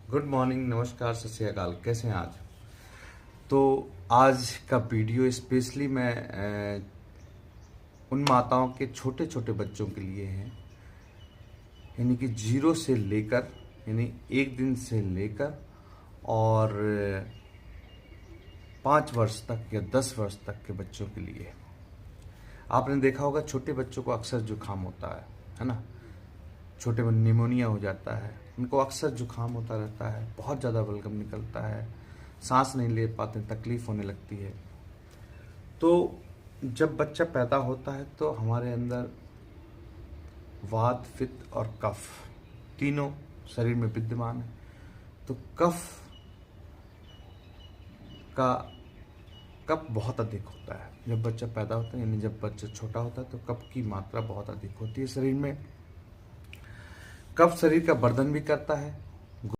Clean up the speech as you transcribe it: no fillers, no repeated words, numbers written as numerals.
Good morning, नमस्कार, सत श्री अकाल। कैसे हैं आज? तो आज का वीडियो स्पेशली मैं उन माताओं के छोटे छोटे बच्चों के लिए है, यानी कि 0 से लेकर, यानी 1 दिन से लेकर और 5 वर्ष तक या 10 वर्ष तक के बच्चों के लिए। आपने देखा होगा छोटे बच्चों को अक्सर जुकाम होता है ना। छोटे में निमोनिया हो जाता है, उनको अक्सर जुकाम होता रहता है, बहुत ज़्यादा बलगम निकलता है, सांस नहीं ले पाते, तकलीफ होने लगती है। तो जब बच्चा पैदा होता है तो हमारे अंदर वात, पित्त और कफ तीनों शरीर में विद्यमान है। तो कफ बहुत अधिक होता है जब बच्चा पैदा होता है, यानी जब बच्चा छोटा होता है तो कफ की मात्रा बहुत अधिक होती है शरीर में। कफ शरीर का वर्धन भी करता है